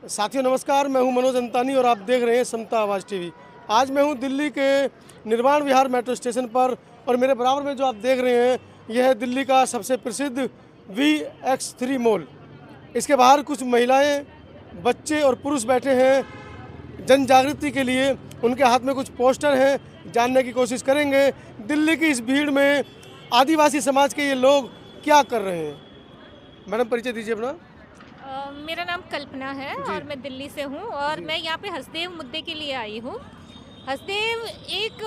साथियों नमस्कार, मैं हूं मनोज अंतानी और आप देख रहे हैं समता आवाज़ टीवी। आज मैं हूं दिल्ली के निर्माण विहार मेट्रो स्टेशन पर और मेरे बराबर में जो आप देख रहे हैं यह है दिल्ली का सबसे प्रसिद्ध VX3 मॉल। इसके बाहर कुछ महिलाएं, बच्चे और पुरुष बैठे हैं जन जागृति के लिए। उनके हाथ में कुछ पोस्टर हैं, जानने की कोशिश करेंगे दिल्ली की इस भीड़ में आदिवासी समाज के ये लोग क्या कर रहे हैं। मैडम परिचय दीजिए अपना। मेरा नाम कल्पना है और मैं दिल्ली से हूँ और मैं यहाँ पे हसदेव मुद्दे के लिए आई हूँ। हसदेव एक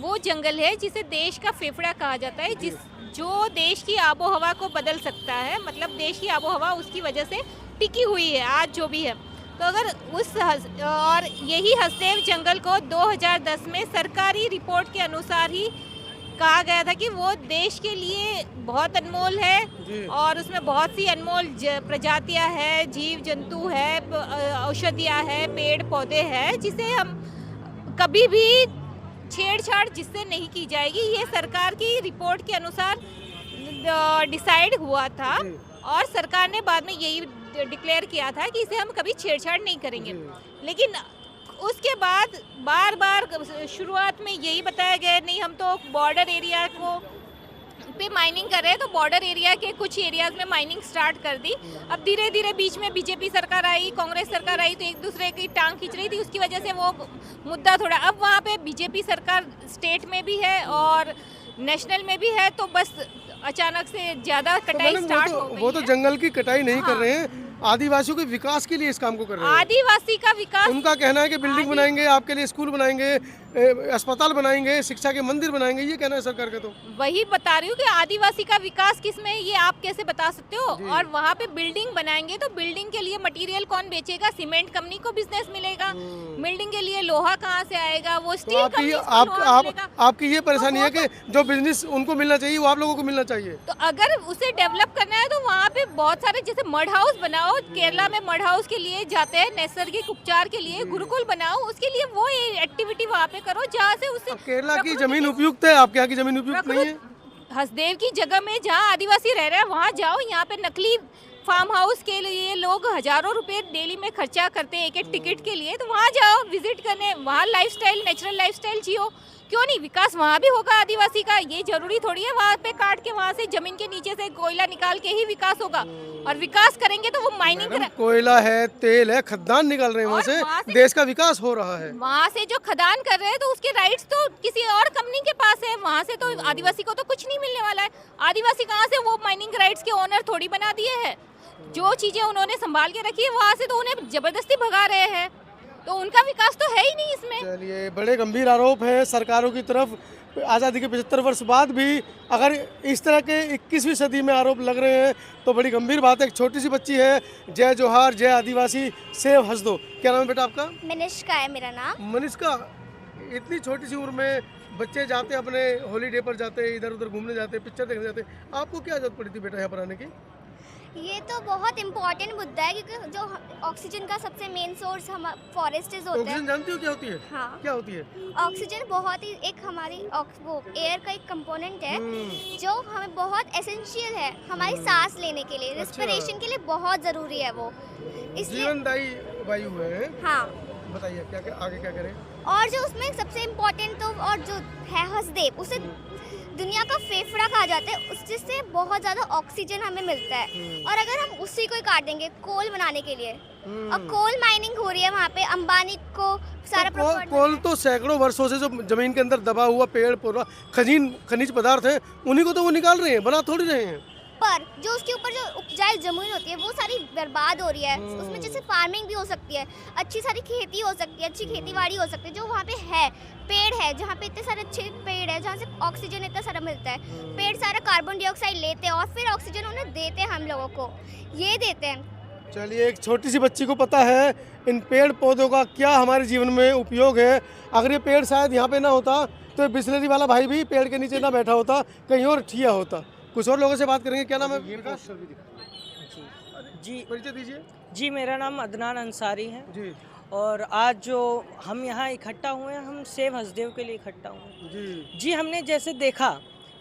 वो जंगल है जिसे देश का फेफड़ा कहा जाता है, जो देश की आबो हवा को बदल सकता है। मतलब देश की आबो हवा उसकी वजह से टिकी हुई है आज जो भी है। तो अगर और यही हसदेव जंगल को 2010 में सरकारी रिपोर्ट के अनुसार ही कहा गया था कि वो देश के लिए बहुत अनमोल है और उसमें बहुत सी अनमोल प्रजातियां हैं, जीव जंतु है, औषधियां है, पेड़ पौधे हैं, जिसे हम कभी भी छेड़छाड़ जिससे नहीं की जाएगी। ये सरकार की रिपोर्ट के अनुसार डिसाइड हुआ था और सरकार ने बाद में यही डिक्लेयर किया था कि इसे हम कभी छेड़छाड़ नहीं करेंगे। लेकिन उसके बाद बार बार शुरुआत में यही बताया गया नहीं, हम तो बॉर्डर एरिया को पे माइनिंग कर रहे हैं, तो बॉर्डर एरिया के कुछ एरियाज में माइनिंग स्टार्ट कर दी। अब धीरे धीरे बीच में बीजेपी सरकार आई, कांग्रेस सरकार आई, तो एक दूसरे की टांग खींच रही थी, उसकी वजह से वो मुद्दा थोड़ा, अब वहाँ पे बीजेपी सरकार स्टेट में भी है और नेशनल में भी है, तो बस अचानक से ज़्यादा कटाई स्टार्ट हो गई। वो तो जंगल की कटाई नहीं कर रहे हैं, आदिवासियों के विकास के लिए इस काम को कर रहे हैं। आदिवासी का विकास, उनका कहना है कि बिल्डिंग बनाएंगे, आपके लिए स्कूल बनाएंगे, अस्पताल बनाएंगे, शिक्षा के मंदिर बनाएंगे, ये कहना है सरकार का। तो वही बता रही हूँ कि आदिवासी का विकास किसमें, ये आप कैसे बता सकते हो। और वहाँ पे बिल्डिंग बनाएंगे तो बिल्डिंग के लिए मटेरियल कौन बेचेगा? सीमेंट कंपनी को बिजनेस मिलेगा। बिल्डिंग के लिए लोहा कहाँ से आएगा? वो स्टील कंपनी को लोहा मिलेगा। आपकी ये परेशानी है कि जो बिजनेस उनको मिलना चाहिए वो आप लोगों को मिलना चाहिए। तो अगर उसे डेवलप करना है तो वहाँ पे बहुत सारे, जैसे मड हाउस बनाओ, केरला में मड हाउस के लिए जाते हैं, नैसर्गिक उपचार के लिए गुरुकुल बनाओ, उसके लिए वो एक्टिविटी वहाँ पे करो जहाँ से उससे। केरला की जमीन उपयुक्त है, आपके यहाँ की जमीन उपयुक्त नहीं है। हसदेव की जगह में जहाँ आदिवासी रह रहे हैं वहाँ जाओ। यहाँ पे नकली फार्म हाउस के लिए लोग हजारों रुपए डेली में खर्चा करते हैं एक एक टिकट के लिए, तो वहाँ जाओ विजिट करने, वहाँ लाइफस्टाइल, नेचुरल लाइफस्टाइल जियो। क्यों नहीं? विकास वहाँ भी होगा आदिवासी का। ये जरूरी थोड़ी है वहाँ पे काट के, वहाँ से जमीन के नीचे से कोयला निकाल के ही विकास होगा। और विकास करेंगे तो वो माइनिंग कोयला है, तेल है, खदान निकल रहे हैं, वहाँ से देश का विकास हो रहा है। वहाँ से जो खदान कर रहे हैं तो उसके राइट्स तो किसी और कंपनी के पास है, वहाँ से तो आदिवासी को तो कुछ नहीं मिलने वाला है। आदिवासी कहाँ से वो माइनिंग राइट्स के ओनर थोड़ी बना दिए हैं। जो चीजें उन्होंने संभाल के रखी है वहाँ से तो उन्हें जबरदस्ती भगा रहे हैं, तो उनका विकास तो है ही नहीं इसमें। चलिए, बड़े गंभीर आरोप हैं सरकारों की तरफ। आज़ादी के 75 वर्ष बाद भी अगर इस तरह के 21वीं सदी में आरोप लग रहे हैं तो बड़ी गंभीर बात है। एक छोटी सी बच्ची है, जय जोहार, जय आदिवासी, सेव हसदो। क्या नाम है बेटा आपका? मनीषका है मेरा नाम। मनीषका, इतनी छोटी सी उम्र में बच्चे जाते हैं अपने हॉलीडे पर, जाते हैं इधर उधर घूमने जाते हैं, पिक्चर देखने जाते हैं, आपको क्या जरूरत पड़ी थी बेटा यहाँ पर आने की? ये तो बहुत इम्पोर्टेंट मुद्दा है क्योंकि जो ऑक्सीजन का सबसे मेन सोर्स हम फॉरेस्टेज होते हैं। ऑक्सीजन जानती हो क्या होती है? हाँ, क्या होती है? ऑक्सीजन बहुत ही एक हमारी वो एयर का एक कंपोनेंट है जो हमें बहुत एसेंशियल है हमारी सांस लेने के लिए, रेस्पिरेशन के लिए बहुत ज़रूरी है वो, इसलिए जीवनदायी वायु है। हाँ, बताइए क्या आगे क्या करें? और जो उसमें सबसे इम्पोर्टेंट तो और जो है हसदेव, उसे दुनिया का फेफड़ा कहा जाता है, उस जिससे बहुत ज़्यादा ऑक्सीजन हमें मिलता है। और अगर हम उसी को ही काट देंगे कोल बनाने के लिए, और कोल माइनिंग हो रही है वहाँ पे, अंबानी को सारा कोल तो सैकड़ों वर्षों से जो जमीन के अंदर दबा हुआ पेड़ पौधा खनिज पदार्थ है, उन्हीं को तो वो निकाल रहे हैं, बना थोड़ी रहे हैं। पर जो उसके ऊपर जो उपजाऊ जमीन होती है वो सारी बर्बाद हो रही है। उसमें जैसे फार्मिंग भी हो सकती है, अच्छी सारी खेती हो सकती है, अच्छी खेतीबाड़ी हो सकती है, जो वहाँ पे है, पेड़ है, जहाँ पे इतने सारे अच्छे पेड़ है, जहाँ से ऑक्सीजन इतना सारा मिलता है। पेड़ सारा कार्बन डाइऑक्साइड लेते हैं और फिर ऑक्सीजन उन्हें देते हैं, हम लोगों को ये देते हैं। चलिए, एक छोटी सी बच्ची को पता है इन पेड़ पौधों का क्या हमारे जीवन में उपयोग है। अगर ये पेड़ शायद यहाँ पे ना होता तो बिस्लरी वाला भाई भी पेड़ के नीचे ना बैठा होता, कहीं और ठिया होता। कुछ और लोगों से बात करेंगे। क्या नाम है? जी, परिचय दीजिए। जी, मेरा नाम अदनान अंसारी है जी और आज जो हम यहाँ इकट्ठा हुए हैं, हम सेव हसदेव के लिए इकट्ठा हुए हैं। जी, हमने जैसे देखा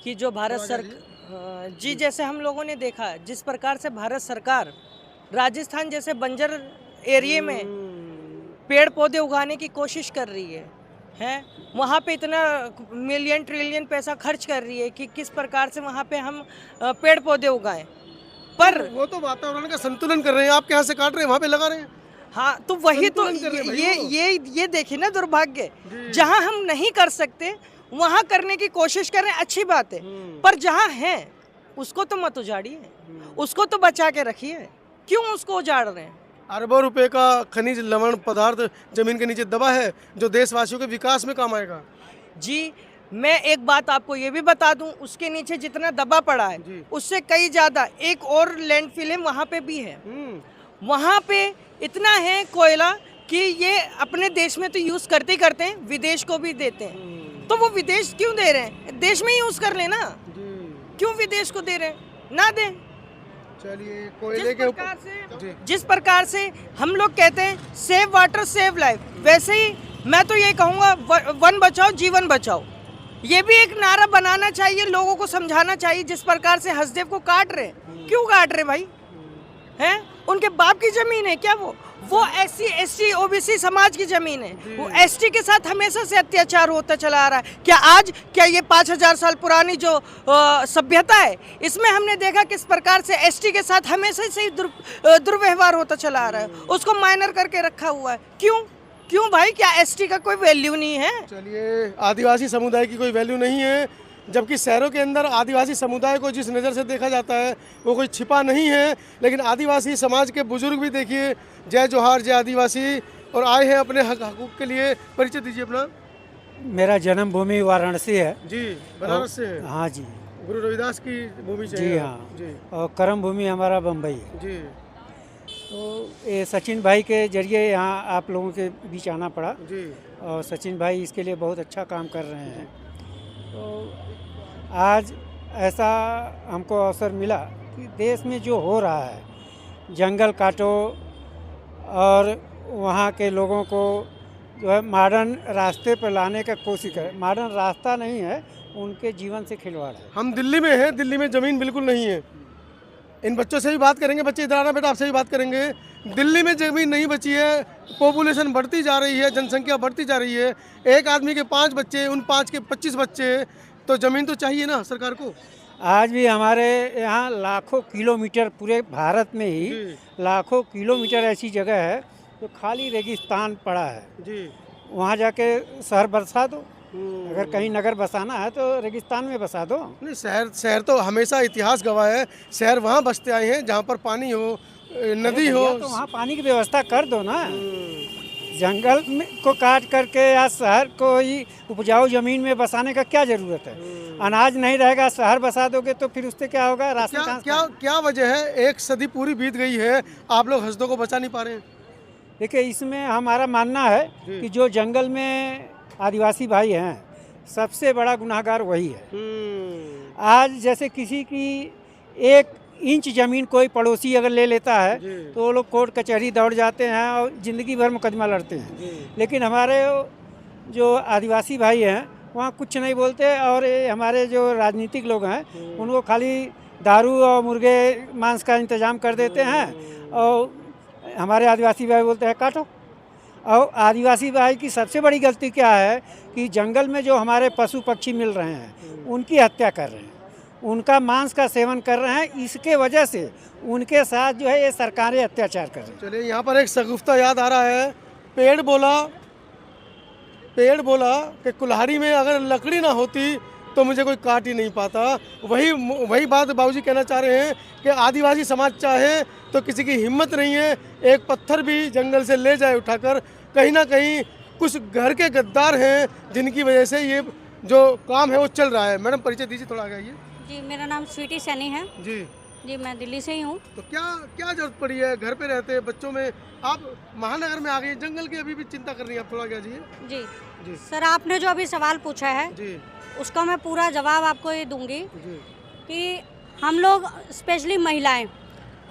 कि जो भारत सरकार, जी, जैसे हम लोगों ने देखा जिस प्रकार से भारत सरकार राजस्थान जैसे बंजर एरिया में पेड़ पौधे उगाने की कोशिश कर रही है वहाँ पे इतना मिलियन ट्रिलियन पैसा खर्च कर रही है कि किस प्रकार से वहाँ पे हम पेड़ पौधे उगाएं। पर वो तो वातावरण का संतुलन कर रहे हैं, आप यहाँ से काट रहे हैं वहाँ पे लगा रहे हैं। हाँ, तो वही तो संतुलन कर रहे हैं भाई ये देखिए ना, दुर्भाग्य जहाँ हम नहीं कर सकते वहाँ करने की कोशिश कर रहे हैं, अच्छी बात है। पर जहाँ है उसको तो मत उजाड़िए, उसको तो बचा के रखिए, क्यों उसको उजाड़ रहे हैं? अरबों रुपए का खनिज लवण पदार्थ जमीन के नीचे दबा है जो देशवासियों के विकास में काम आएगा। जी, मैं एक बात आपको ये भी बता दूं, उसके नीचे जितना दबा पड़ा है उससे कई ज़्यादा एक और लैंडफिल है वहाँ पे भी है। वहाँ पे इतना है कोयला कि ये अपने देश में तो यूज़ करते ही करते हैं, विदेश को भी देते हैं। तो वो विदेश क्यों दे रहे हैं? देश में ही यूज़ कर लेना, क्यों विदेश को दे रहे हैं? ना दें। चलिए, कोयले के ऊपर जिस प्रकार से हम लोग कहते हैं सेव वाटर सेव लाइफ, वैसे ही मैं तो ये कहूँगा वन बचाओ जीवन बचाओ। ये भी एक नारा बनाना चाहिए, लोगों को समझाना चाहिए। जिस प्रकार से हसदेव को काट रहे हैं, क्यों काट रहे भाई? हैं, उनके बाप की जमीन है क्या? वो SC ST OBC समाज की जमीन है। वो ST के साथ हमेशा से अत्याचार होता चला आ रहा है। क्या ये 5000 साल पुरानी जो सभ्यता है, इसमें हमने देखा किस प्रकार से ST के साथ हमेशा से ही दुर्व्यवहार होता चला आ रहा है। उसको माइनर करके रखा हुआ है। क्यों भाई? क्या ST का कोई वैल्यू नहीं है? चलिए, आदिवासी समुदाय की कोई वैल्यू नहीं है, जबकि शहरों के अंदर आदिवासी समुदाय को जिस नज़र से देखा जाता है वो कोई छिपा नहीं है। लेकिन आदिवासी समाज के बुजुर्ग भी देखिए, जय जोहार जय आदिवासी, और आए हैं अपने हकूक़ के लिए। परिचय दीजिए अपना। मेरा जन्मभूमि वाराणसी है जी, बनारस से है। हाँ जी, गुरु रविदास की भूमि से जी है। हाँ जी और कर्म भूमि हमारा बम्बई है। जी। तो ये सचिन भाई के जरिए यहाँ आप लोगों के बीच आना पड़ा जी। और सचिन भाई इसके लिए बहुत अच्छा काम कर रहे हैं। तो आज ऐसा हमको अवसर मिला कि देश में जो हो रहा है, जंगल काटो और वहाँ के लोगों को जो है मॉडर्न रास्ते पर लाने का कोशिश करें। मॉडर्न रास्ता नहीं है, उनके जीवन से खिलवाड़ है। हम दिल्ली में हैं, दिल्ली में ज़मीन बिल्कुल नहीं है। इन बच्चों से भी बात करेंगे, बच्चे इधर आना बेटा, आपसे भी बात करेंगे। दिल्ली में ज़मीन नहीं बची है, पॉपुलेशन बढ़ती जा रही है, जनसंख्या बढ़ती जा रही है। एक आदमी के 5 बच्चे, उन 5 के 25 बच्चे, तो ज़मीन तो चाहिए ना सरकार को। आज भी हमारे यहाँ लाखों किलोमीटर, पूरे भारत में ही लाखों किलोमीटर ऐसी जगह है जो खाली रेगिस्तान पड़ा है। जी। वहाँ जाके शहर बसा दो। अगर कहीं नगर बसाना है तो रेगिस्तान में बसा दो। नहीं, शहर तो हमेशा इतिहास गवाह है। शहर वहाँ बसते आए हैं जहाँ पर पानी हो, नदी हो। तो वहाँ पानी की व्यवस्था कर दो ना। जंगल को काट करके या शहर को ही उपजाऊ जमीन में बसाने का क्या जरूरत है? अनाज नहीं रहेगा, शहर बसा दोगे तो फिर उससे क्या होगा? राशन क्या वजह है? 1 सदी पूरी बीत गई है, आप लोग हसदों को बचा नहीं पा रहे हैं। देखिए, इसमें हमारा मानना है कि जो जंगल में आदिवासी भाई हैं, सबसे बड़ा गुनाहगार वही है। आज जैसे किसी की 1 इंच ज़मीन कोई पड़ोसी अगर ले लेता है तो वो लोग कोर्ट कचहरी दौड़ जाते हैं और ज़िंदगी भर मुकदमा लड़ते हैं। लेकिन हमारे जो आदिवासी भाई हैं वहाँ कुछ नहीं बोलते, और हमारे जो राजनीतिक लोग हैं उनको खाली दारू और मुर्गे मांस का इंतज़ाम कर देते हैं, और हमारे आदिवासी भाई बोलते हैं काटो। और आदिवासी भाई की सबसे बड़ी गलती क्या है कि जंगल में जो हमारे पशु पक्षी मिल रहे हैं उनकी हत्या कर रहे हैं, उनका मांस का सेवन कर रहे हैं। इसके वजह से उनके साथ जो है ये सरकारें अत्याचार कर रही हैं। चलिए, यहाँ पर एक शगुफ्ता याद आ रहा है। पेड़ बोला कि कुल्हाड़ी में अगर लकड़ी ना होती तो मुझे कोई काट ही नहीं पाता। वही बात बाबूजी कहना चाह रहे हैं कि आदिवासी समाज चाहे तो किसी की हिम्मत नहीं है एक पत्थर भी जंगल से ले जाए उठाकर। कहीं ना कहीं कुछ घर के गद्दार हैं जिनकी वजह से ये जो काम है वो चल रहा है। मैडम, परिचय दीजिए, थोड़ा आगे आइए। जी, मेरा नाम स्वीटी सैनी है। जी, मैं दिल्ली से ही हूँ। तो क्या जरूरत पड़ी है? घर पे रहते हैं बच्चों में, आप महानगर में आ गई, जंगल की अभी भी चिंता कर रही हैं। आप थोड़ा आगे जाइए। जी सर, आपने जो अभी सवाल पूछा है उसका मैं पूरा जवाब आपको ये दूंगी कि हम लोग स्पेशली महिलाएं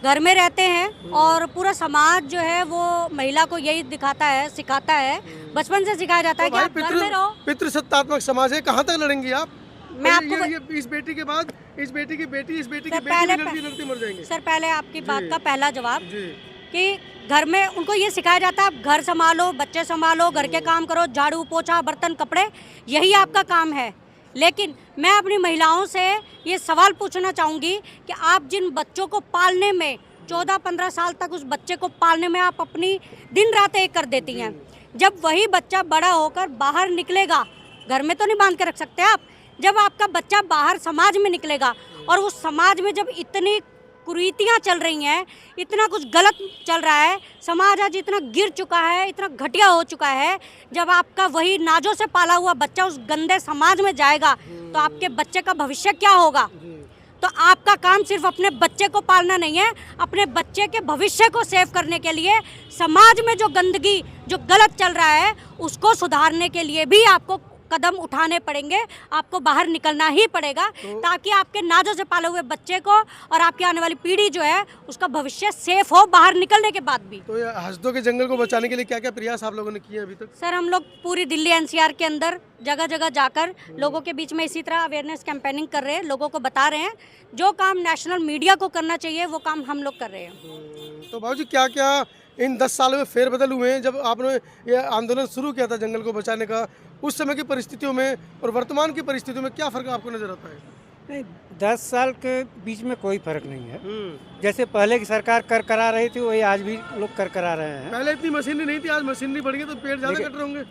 घर में रहते हैं और पूरा समाज जो है वो महिला को यही दिखाता है, सिखाता है, बचपन से सिखाया जाता है कि आप घर में रहो। पितृसत्तात्मक समाज है, कहाँ तक लड़ेंगी आप? मैं आपको ये इस बेटी के बाद इस बेटी की बेटी, इस बेटी की बेटी पहले लड़ती मर जाएंगे। सर, पहले आपकी बात का पहला जवाब कि घर में उनको ये सिखाया जाता है आप घर संभालो, बच्चे संभालो, घर के काम करो, झाड़ू पोछा बर्तन कपड़े, यही आपका काम है। लेकिन मैं अपनी महिलाओं से ये सवाल पूछना चाहूँगी कि आप जिन बच्चों को पालने में 14-15 साल तक उस बच्चे को पालने में आप अपनी दिन रात एक कर देती हैं, जब वही बच्चा बड़ा होकर बाहर निकलेगा, घर में तो नहीं बांध के रख सकते आप, जब आपका बच्चा बाहर समाज में निकलेगा और उस समाज में जब इतनी कुरीतियाँ चल रही हैं, इतना कुछ गलत चल रहा है, समाज आज इतना गिर चुका है, इतना घटिया हो चुका है, जब आपका वही नाजों से पाला हुआ बच्चा उस गंदे समाज में जाएगा तो आपके बच्चे का भविष्य क्या होगा। तो आपका काम सिर्फ अपने बच्चे को पालना नहीं है, अपने बच्चे के भविष्य को सेव करने के लिए समाज में जो गंदगी जो गलत चल रहा है उसको सुधारने के लिए भी आपको कदम उठाने पड़ेंगे, आपको बाहर निकलना ही पड़ेगा ताकि आपके नाजों से पाले हुए बच्चे को और आपकी आने वाली पीढ़ी जो है उसका भविष्य सेफ हो बाहर निकलने के बाद भी। तो ये हसदो के जंगल को बचाने के लिए क्या क्या प्रयास आप लोगों ने किए अभी तक? सर हम लोग पूरी दिल्ली एनसीआर के अंदर जगह जगह जाकर लोगों के बीच में इसी तरह अवेयरनेस कैंपेनिंग कर रहे हैं, लोगों को बता रहे हैं जो काम नेशनल मीडिया को करना चाहिए वो काम हम लोग कर रहे हैं। तो बाबूजी क्या क्या इन 10 सालों में फेरबदल हुए हैं? जब आपने ये आंदोलन शुरू किया था जंगल को बचाने का, उस समय की परिस्थितियों में और वर्तमान की परिस्थितियों में क्या फ़र्क आपको नज़र आता है? नहीं, 10 साल के बीच में कोई फर्क नहीं है। जैसे पहले की सरकार कर करा रही थी वही आज भी लोग कर करा रहे हैं। पहले इतनी मशीनरी नहीं थी, आज मशीनरी बढ़ गई तो पेड़ ज़्यादा कट रहे होंगे।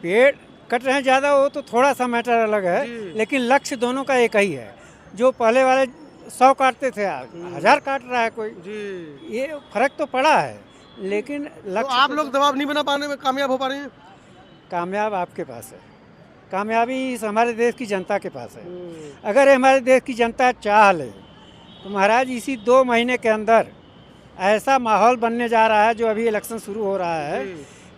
पेड़ कट रहे हैं ज़्यादा, वो तो थोड़ा सा मैटर अलग है, लेकिन लक्ष्य दोनों का एक ही है। जो पहले वाले 100 काटते थे आज 1000 काट रहा है कोई जी। ये फर्क तो पड़ा है, लेकिन तो आप लोग दबाव नहीं बना पाने में कामयाब हो पा रहे हैं? कामयाब आपके पास है, कामयाबी हमारे देश की जनता के पास है। अगर हमारे देश की जनता चाह ले तो महाराज इसी 2 महीने के अंदर ऐसा माहौल बनने जा रहा है, जो अभी इलेक्शन शुरू हो रहा है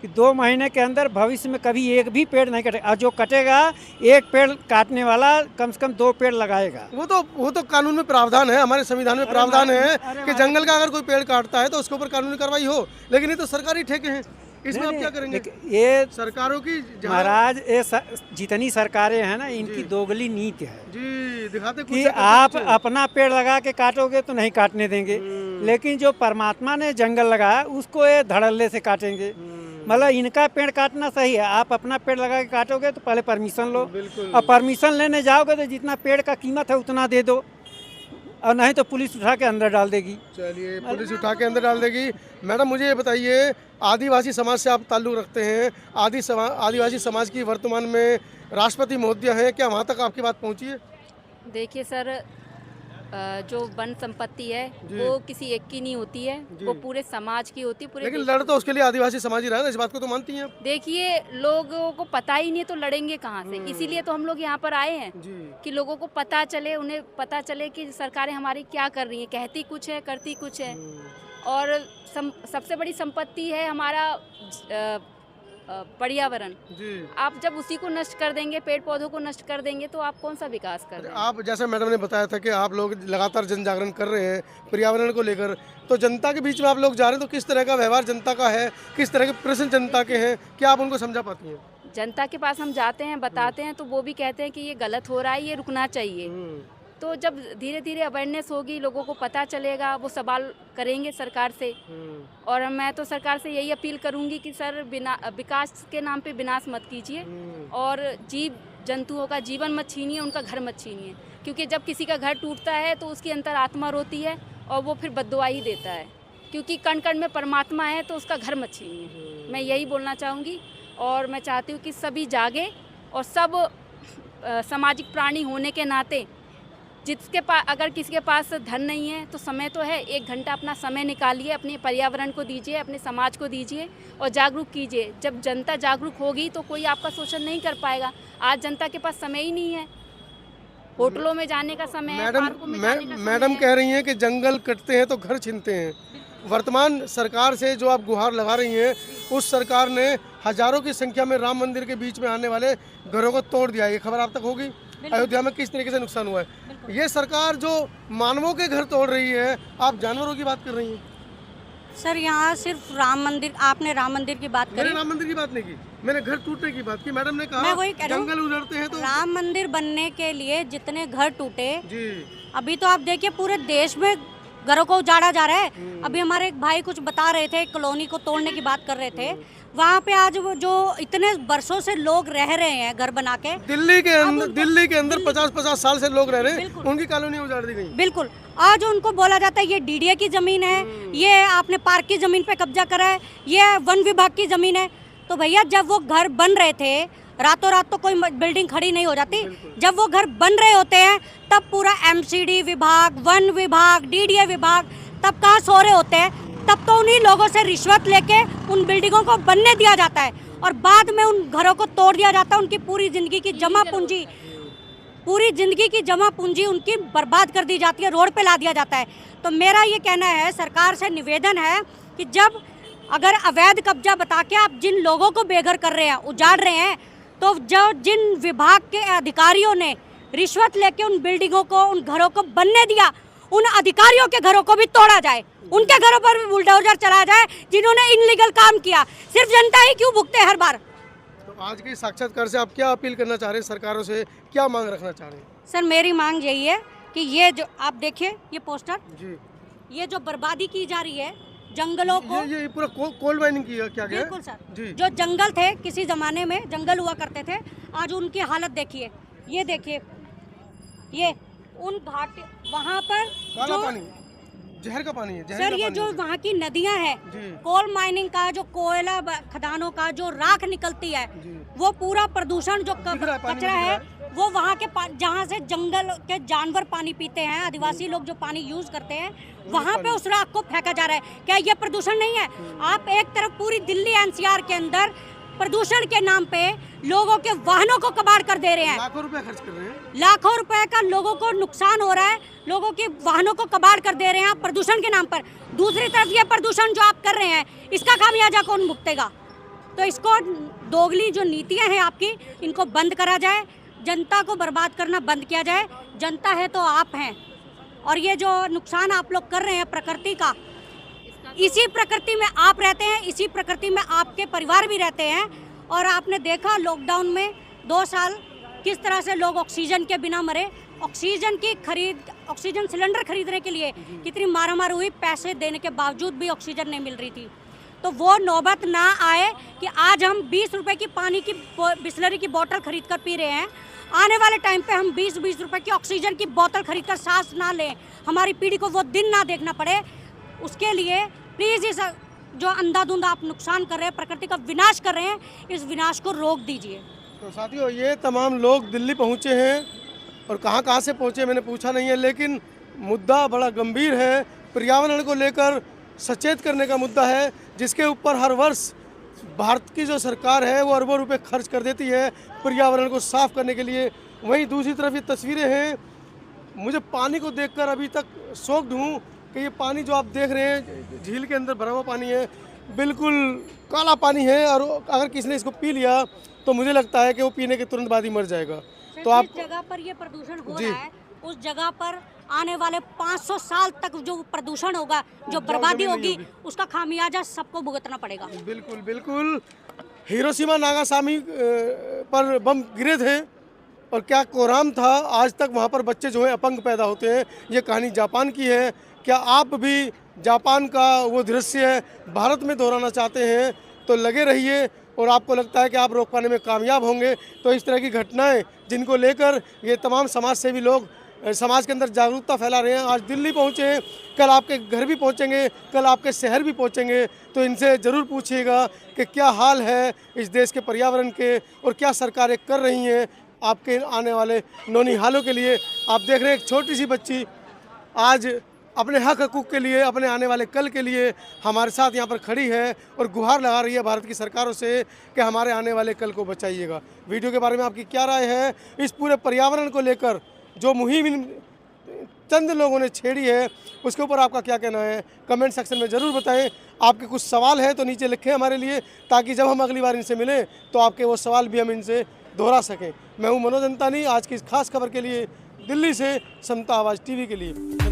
कि 2 महीने के अंदर भविष्य में कभी एक भी पेड़ नहीं कटेगा, और जो कटेगा एक पेड़ काटने वाला कम से कम 2 पेड़ लगाएगा। वो तो कानून में प्रावधान है, हमारे संविधान में प्रावधान है कि जंगल का अगर कोई पेड़ काटता है तो उसके ऊपर कानूनी कार्रवाई हो, लेकिन ये तो सरकारी ठेके हैं, इसमें आप क्या करेंगे? ये सरकारों की महाराज ये जितनी सरकारें हैं ना, इनकी दोगली नीति है जी, दिखाते कि आप अपना पेड़ लगा के काटोगे तो नहीं काटने देंगे, लेकिन जो परमात्मा ने जंगल लगाया उसको ये धड़ल्ले से काटेंगे। मतलब इनका पेड़ काटना सही है, आप अपना पेड़ लगा के काटोगे तो पहले परमिशन लो, और परमिशन लेने जाओगे तो जितना पेड़ का कीमत है उतना दे दो, और नहीं तो पुलिस उठा के अंदर डाल देगी। चलिए, पुलिस उठा के अंदर डाल देगी। मैडम मुझे ये बताइए, आदिवासी समाज से आप ताल्लुक़ रखते हैं, आदिवासी समाज की वर्तमान में राष्ट्रपति महोदय हैं, क्या वहाँ तक आपकी बात पहुँची है? देखिए सर, जो वन संपत्ति है वो किसी एक की नहीं होती है, वो पूरे समाज की होती है, पूरे। लेकिन लड़ तो उसके लिए आदिवासी समाज ही रहा है, इस बात को तो मानती हैं आप? देखिए, लोगों को पता ही नहीं है तो लड़ेंगे कहाँ से, इसीलिए तो हम लोग यहाँ पर आए हैं कि लोगों को पता चले, उन्हें पता चले कि सरकारें हमारी क्या कर रही हैं, कहती कुछ है करती कुछ है। और सबसे बड़ी संपत्ति है हमारा पर्यावरण। आप जब उसी को नष्ट कर देंगे, पेड़ पौधों को नष्ट कर देंगे, तो आप कौन सा विकास कर रहे हैं? आप जैसे मैडम ने बताया था कि आप लोग लगातार जन जागरण कर रहे हैं पर्यावरण को लेकर, तो जनता के बीच में आप लोग जा रहे हैं, तो किस तरह का व्यवहार जनता का है, किस तरह के प्रश्न जनता के हैं, क्या आप उनको समझा पाती हैं? जनता के पास हम जाते हैं, बताते हैं, तो वो भी कहते हैं कि ये गलत हो रहा है, ये रुकना चाहिए। तो जब धीरे धीरे अवेयरनेस होगी, लोगों को पता चलेगा, वो सवाल करेंगे सरकार से। और मैं तो सरकार से यही अपील करूंगी कि सर, विकास के नाम पे विनाश मत कीजिए, और जीव जंतुओं का जीवन मत छीनिए, उनका घर मत छीनिए, क्योंकि जब किसी का घर टूटता है तो उसकी अंतरात्मा रोती है और वो फिर बद्दुआ ही देता है, क्योंकि कण कण में परमात्मा है, तो उसका घर मत छीनिए। मैं यही बोलना चाहूँगी, और मैं चाहती हूँ कि सभी जागे, और सब सामाजिक प्राणी होने के नाते जिसके पास, अगर किसी के पास धन नहीं है तो समय तो है, 1 घंटा अपना समय निकालिए, अपने पर्यावरण को दीजिए, अपने समाज को दीजिए और जागरूक कीजिए। जब जनता जागरूक होगी तो कोई आपका शोषण नहीं कर पाएगा। आज जनता के पास समय ही नहीं है, होटलों में जाने का समय है, पार्कों में जाने का समय मैडम है। कह रही हैं कि जंगल कटते हैं तो घर छीनते हैं। वर्तमान सरकार से जो आप गुहार लगा रही हैं, उस सरकार ने हजारों की संख्या में राम मंदिर के बीच में आने वाले घरों को तोड़ दिया। ये खबर आप तक होगी? अयोध्या में किस तरीके से नुकसान हुआ है। ये सरकार जो मानवों के घर तोड़ रही है, आप जानवरों की बात कर रही हैं। सर यहाँ सिर्फ राम मंदिर, आपने राम मंदिर की बात मैंने करी, राम मंदिर की बात नहीं की, मैंने घर टूटने की बात की। मैडम ने कहा मैं वही कह रही हूँ, जंगल उजड़ते हैं तो राम मंदिर बनने के लिए जितने घर टूटे, जी, अभी तो आप देखिए पूरे देश में घरों को उजाड़ा जा रहा है। अभी हमारे एक भाई कुछ बता रहे थे, कॉलोनी को तोड़ने की बात कर रहे थे। वहाँ पे आज वो जो इतने बरसों से लोग रह रहे हैं घर बना के, दिल्ली के अंदर 50-50 साल से लोग रह रहे हैं, उनकी कॉलोनी उजाड़ दी गई। बिल्कुल। आज उनको बोला जाता है ये डीडीए की जमीन है, ये आपने पार्क की जमीन पे कब्जा करा है, ये वन विभाग की जमीन है। तो भैया जब वो घर बन रहे थे, रातों रात तो कोई बिल्डिंग खड़ी नहीं हो जाती। जब वो घर बन रहे होते हैं तब पूरा एमसीडी विभाग, वन विभाग, डीडीए विभाग तब कहाँ सो रहे होते हैं। तब तो उन्हीं लोगों से रिश्वत लेके उन बिल्डिंगों को बनने दिया जाता है और बाद में उन घरों को तोड़ दिया जाता है। उनकी पूरी जिंदगी की जमा पूंजी उनकी बर्बाद कर दी जाती है, रोड पे ला दिया जाता है। तो मेरा ये कहना है, सरकार से निवेदन है कि जब अगर अवैध कब्जा बता के आप जिन लोगों को बेघर कर रहे हैं, उजाड़ रहे हैं, तो जो जिन विभाग के अधिकारियों ने रिश्वत लेके उन बिल्डिंगों को, उन घरों को बनने दिया, उन अधिकारियों के घरों को भी तोड़ा जाए, उनके घरों पर भी बुलडोजर चलाया जाए जिन्होंने इनलीगल काम किया। सिर्फ जनता ही क्यों भुगते हर बार। तो आज के साक्षात्कार से आप क्या अपील करना चाह रहे हैं सरकारों से, क्या मांग रखना चाह रहे हैं? सर मेरी मांग यही है कि ये जो आप देखिए ये पोस्टर जी, ये जो बर्बादी की जा रही है जंगलों को, ये पूरा कोल माइनिंग किया क्या गया? बिल्कुल सर जी। जो जंगल थे, किसी जमाने में जंगल हुआ करते थे, आज उनकी हालत देखिए। ये देखिए, ये उन घाट वहाँ पर काला जो पानी, जहर का पानी है, जहर सर का ये पानी जो है। वहाँ की नदियाँ हैं, जी। कोल माइनिंग का जो कोयला खदानों का जो राख निकलती है, जी। वो पूरा प्रदूषण जो दिख रहा है, पानी कचरा में दिख है, रहा वो वहाँ के जहाँ से जंगल के जानवर पानी पीते हैं, आदिवासी लोग जो पानी यूज करते हैं, वहाँ पे उस राख को फेंका जा रहा है। क्या ये प्रदूषण नहीं है? आप एक तरफ पूरी दिल्ली एनसीआर के अंदर प्रदूषण के नाम पे लोगों के वाहनों को कबाड़ कर दे रहे हैं, लाखों रुपए खर्च कर रहे हैं, लाखों रुपए का लोगों को नुकसान हो रहा है, लोगों के वाहनों को कबाड़ कर दे रहे हैं आप प्रदूषण के नाम पर। दूसरी तरफ ये प्रदूषण जो आप कर रहे हैं, इसका खामियाजा कौन भुगतेगा? तो इसको दोगली जो नीतियां हैं आपकी, इनको बंद करा जाए, जनता को बर्बाद करना बंद किया जाए। जनता है तो आप हैं, और ये जो नुकसान आप लोग कर रहे हैं प्रकृति का, इसी प्रकृति में आप रहते हैं, इसी प्रकृति में आपके परिवार भी रहते हैं। और आपने देखा लॉकडाउन में 2 साल किस तरह से लोग ऑक्सीजन के बिना मरे। ऑक्सीजन सिलेंडर खरीदने के लिए कितनी मारामार हुई, पैसे देने के बावजूद भी ऑक्सीजन नहीं मिल रही थी। तो वो नौबत ना आए कि आज हम 20 रुपए की पानी की बिस्लरी की बोतल खरीद कर पी रहे हैं, आने वाले टाइम पे हम 20-20 रुपए की ऑक्सीजन की बोतल खरीद कर सांस ना लें, हमारी पीढ़ी को वो दिन ना देखना पड़े। उसके लिए प्लीज़ इस जो अंधाधुंध आप नुकसान कर रहे हैं, प्रकृति का विनाश कर रहे हैं, इस विनाश को रोक दीजिए। तो साथियों, ये तमाम लोग दिल्ली पहुँचे हैं और कहाँ से पहुँचे मैंने पूछा नहीं है, लेकिन मुद्दा बड़ा गंभीर है। पर्यावरण को लेकर सचेत करने का मुद्दा है, जिसके ऊपर हर वर्ष भारत की जो सरकार है वो अरबों रुपए खर्च कर देती है पर्यावरण को साफ करने के लिए। वहीं दूसरी तरफ ये तस्वीरें हैं, मुझे पानी को देखकर अभी तक शॉक्ड हूँ कि ये पानी जो आप देख रहे हैं झील के अंदर भरा हुआ पानी है, बिल्कुल काला पानी है, और अगर किसी ने इसको पी लिया तो मुझे लगता है कि वो पीने के तुरंत बाद ही मर जाएगा। तो आप जिस जगह पर ये प्रदूषण हो रहा है, उस जगह पर आने वाले 500 साल तक जो प्रदूषण होगा, जो बर्बादी होगी, उसका खामियाजा सबको भुगतना पड़ेगा। बिल्कुल बिल्कुल। हिरोशिमा नागासाकी पर बम गिरे थे और क्या कोहराम था, आज तक वहाँ पर बच्चे जो है अपंग पैदा होते हैं। ये कहानी जापान की है। क्या आप भी जापान का वो दृश्य भारत में दोहराना चाहते हैं? तो लगे रहिए, और आपको लगता है कि आप रोक पाने में कामयाब होंगे तो इस तरह की घटनाएं जिनको लेकर ये तमाम समाज सेवी लोग समाज के अंदर जागरूकता फैला रहे हैं, आज दिल्ली पहुंचे हैं, कल आपके घर भी पहुंचेंगे, कल आपके शहर भी पहुंचेंगे। तो इनसे ज़रूर पूछिएगा कि क्या हाल है इस देश के पर्यावरण के, और क्या सरकारें कर रही हैं आपके आने वाले नौनिहालों के लिए। आप देख रहे हैं एक छोटी सी बच्ची आज अपने हक हकूक़ के लिए, अपने आने वाले कल के लिए हमारे साथ यहाँ पर खड़ी है और गुहार लगा रही है भारत की सरकारों से कि हमारे आने वाले कल को बचाइएगा। वीडियो के बारे में आपकी क्या राय है? इस पूरे पर्यावरण को लेकर जो मुहिम चंद लोगों ने छेड़ी है, उसके ऊपर आपका क्या कहना है? कमेंट सेक्शन में ज़रूर बताएं। आपके कुछ सवाल है तो नीचे लिखें हमारे लिए, ताकि जब हम अगली बार इनसे मिलें तो आपके वो सवाल भी हम इनसे दोहरा सकें। मैं हूं मनोज अंतानी, आज की इस खास खबर के लिए दिल्ली से समता आवाज़ टीवी के लिए।